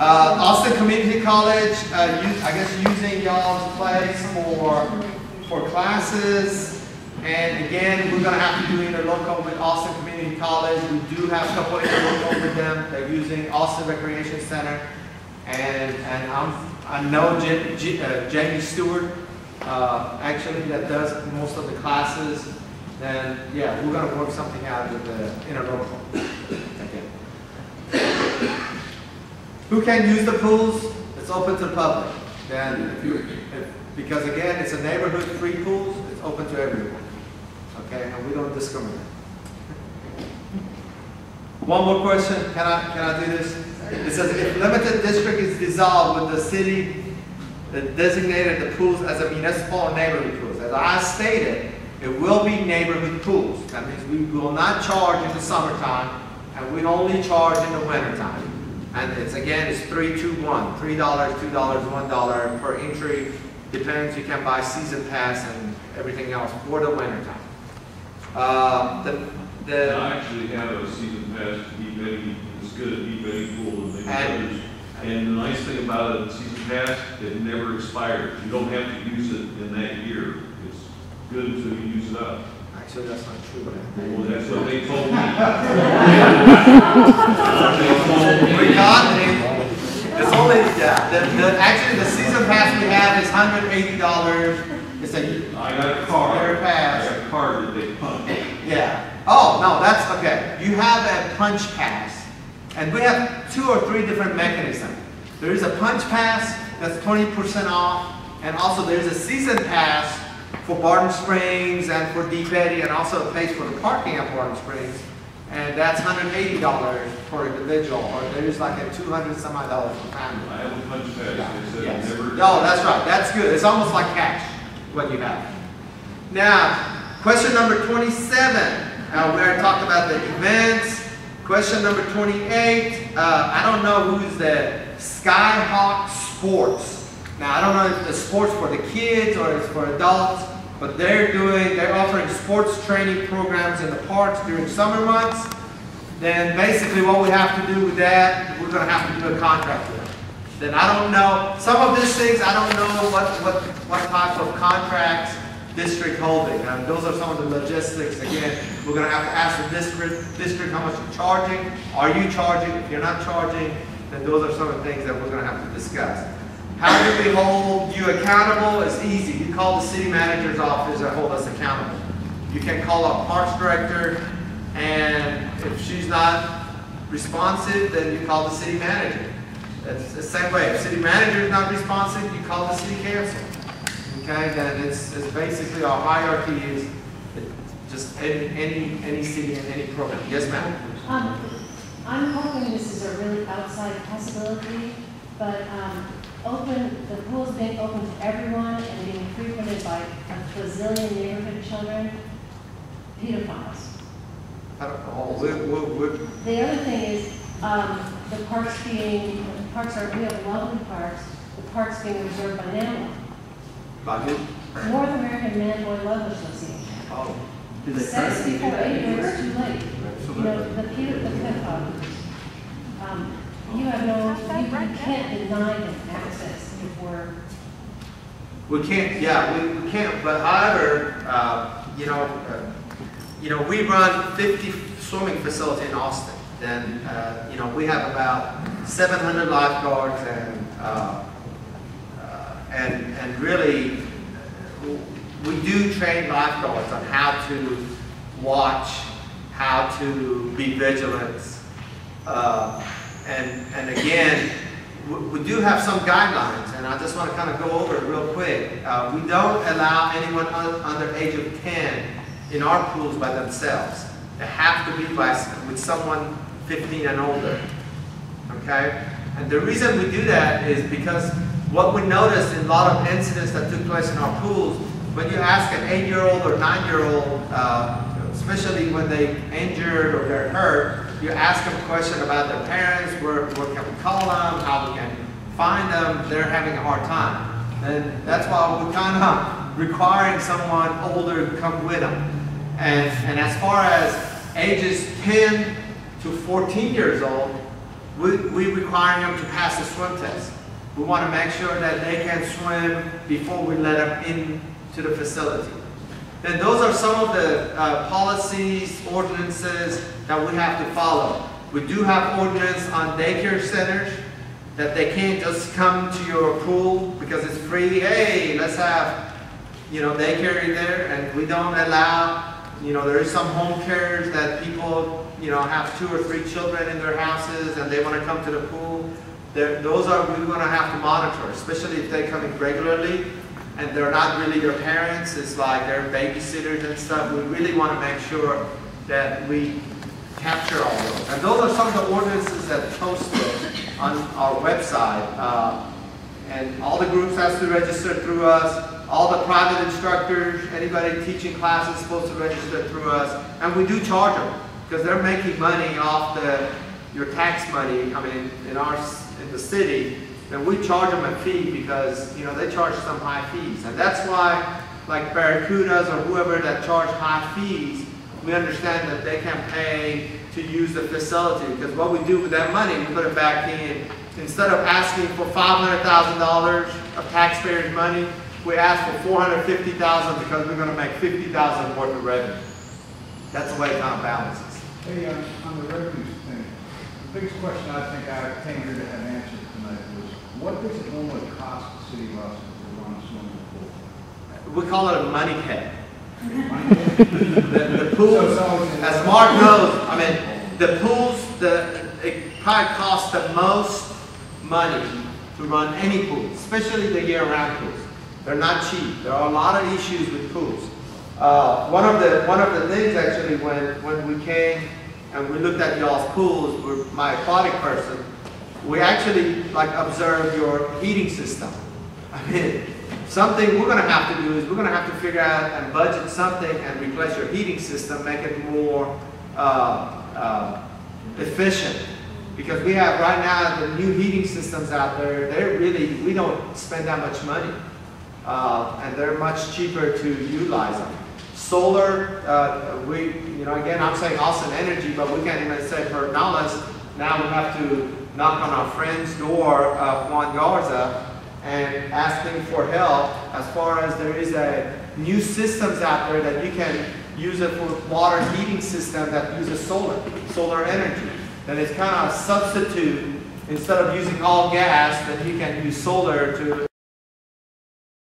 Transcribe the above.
Austin Community College, I guess using y'all's place for classes. And again, we're going to have to do interlocal with Austin Community College. We do have a couple of interlocal with them. They're using Austin Recreation Center. And I know Jamie Stewart, actually, that does most of the classes. Then, yeah, we're going to work something out with the interlocal. Who can use the pools? It's open to the public. Then, because again, it's a neighborhood free pools, it's open to everyone. Okay, and we don't discriminate. One more question. Can I do this? It says if limited district is dissolved with the city that designated the pools as a municipal or neighborhood pools. As I stated, it will be neighborhood pools. That means we will not charge in the summertime, and we only charge in the wintertime. And it's again, it's 3-2-1, $3, $2, $1 per entry. Depends. You can buy season pass and everything else for the wintertime. I actually have a season pass to Be Betty. It's good at Be Betty Pool and maybe others. And the nice thing about a season pass, it never expires. You don't have to use it in that year. It's good until you use it up. Actually, that's not true. Well, that's what they told me. We got it. It's only, yeah. Actually, the season pass we have is $180. It's I got a card. Pass. I got a card that they punch. Yeah. Oh, no, that's okay. You have a punch pass. And we have 2 or 3 different mechanisms. There is a punch pass that's 20% off. And also there's a season pass for Barton Springs and for Deep Eddy, and also it pays for the parking at Barton Springs. And that's $180 per individual, or there's like a $200 some odd per family. I have a punch pass. Yeah. Yes. Never. No, that's right. That's good. It's almost like cash, what you have. Now, question number 27. We already talked about the events. Question number 28. I don't know who's the SkyHawk Sports. Now, I don't know if the sports for the kids or it's for adults, but they're offering sports training programs in the parks during summer months. Then basically what we have to do with that, we're going to have to do a contract with them. Then I don't know, some of these things I don't know what type of contracts district holding. And those are some of the logistics. Again, we're going to have to ask the district how much you're charging. Are you charging? If you're not charging, then those are some of the things that we're going to have to discuss. How do we hold you accountable? It's easy. You call the city manager's office and hold us accountable. You can call our parks director, and if she's not responsive, then you call the city manager. It's the same way. If city manager is not responsive, you call the city council. Okay, then it's basically our hierarchy is just any city and any program. Yes, ma'am. I'm hoping this is a really outside possibility, but the pool's being open to everyone and being frequented by a bazillion neighborhood children, pedophiles. I don't know. The other thing is the parks are, we have lovely parks, the parks being reserved by NAMA. By who? North American Man Boy Love Association. Oh. Says before 8 years too late. You know, the pedophiles. You have you can't deny them access before. We can't, yeah, we can't, but however, you know, we run 50 swimming facilities in Austin. Then, you know, we have about 700 lifeguards and really, we do train lifeguards on how to watch, how to be vigilant. And again, we do have some guidelines, and I just want to kind of go over it real quick. We don't allow anyone under age of 10 in our pools by themselves. They have to be with someone 15 and older. Okay? And the reason we do that is because what we noticed in a lot of incidents that took place in our pools, when you ask an 8-year-old or 9-year-old, especially when they injured or they're hurt, you ask them a question about their parents, where can we call them, how we can find them, they're having a hard time. And that's why we're kind of requiring someone older to come with them. And as far as ages 10 to 14 years old, we require them to pass a swim test. We want to make sure that they can swim before we let them into the facility. Then those are some of the policies, ordinances that we have to follow. We do have ordinance on daycare centers that they can't just come to your pool because it's free. Hey, let's have, daycare in there, and we don't allow, there is some home cares that people, have 2 or 3 children in their houses and they want to come to the pool. Those are, we're going to have to monitor, especially if they come in regularly and they're not really your parents, it's like they're babysitters and stuff. We really want to make sure that we capture all those. And those are some of the ordinances that posted on our website. And all the groups has to register through us. All the private instructors, anybody teaching classes is supposed to register through us. And we do charge them because they're making money off your tax money. I mean, in the city, then we charge them a fee because, they charge some high fees. And that's why, like Barracudas or whoever that charge high fees, we understand that they can pay to use the facility. Because what we do with that money, we put it back in. Instead of asking for $500,000 of taxpayers' money, we ask for $450,000 because we're going to make $50,000 worth of revenue. That's the way it kind of balances. Hey, on the revenue thing, the biggest question I think I came here to have answered tonight was, what does it normally cost the city of Austin to run a swimming pool? We call it a money pit. the pools, as Mark knows, I mean, the pools, it probably costs the most money to run any pool, especially the year-round pools. They're not cheap. There are a lot of issues with pools. One of the things actually when we came and we looked at y'all's pools, with my aquatic person, we actually observed your heating system. I mean, something we're going to have to do is we're going to have to figure out and budget something and replace your heating system, make it more efficient. Because we have right now the new heating systems out there, we don't spend that much money. And they're much cheaper to utilize them. Solar, again, I'm saying Austin Energy, but we can't even say for knowledge. Now we have to knock on our friend's door, Juan Garza, and ask him for help as far as there is new systems out there that you can use it for water heating system that uses solar energy. Then it's kind of a substitute. Instead of using all gas, then you can use solar to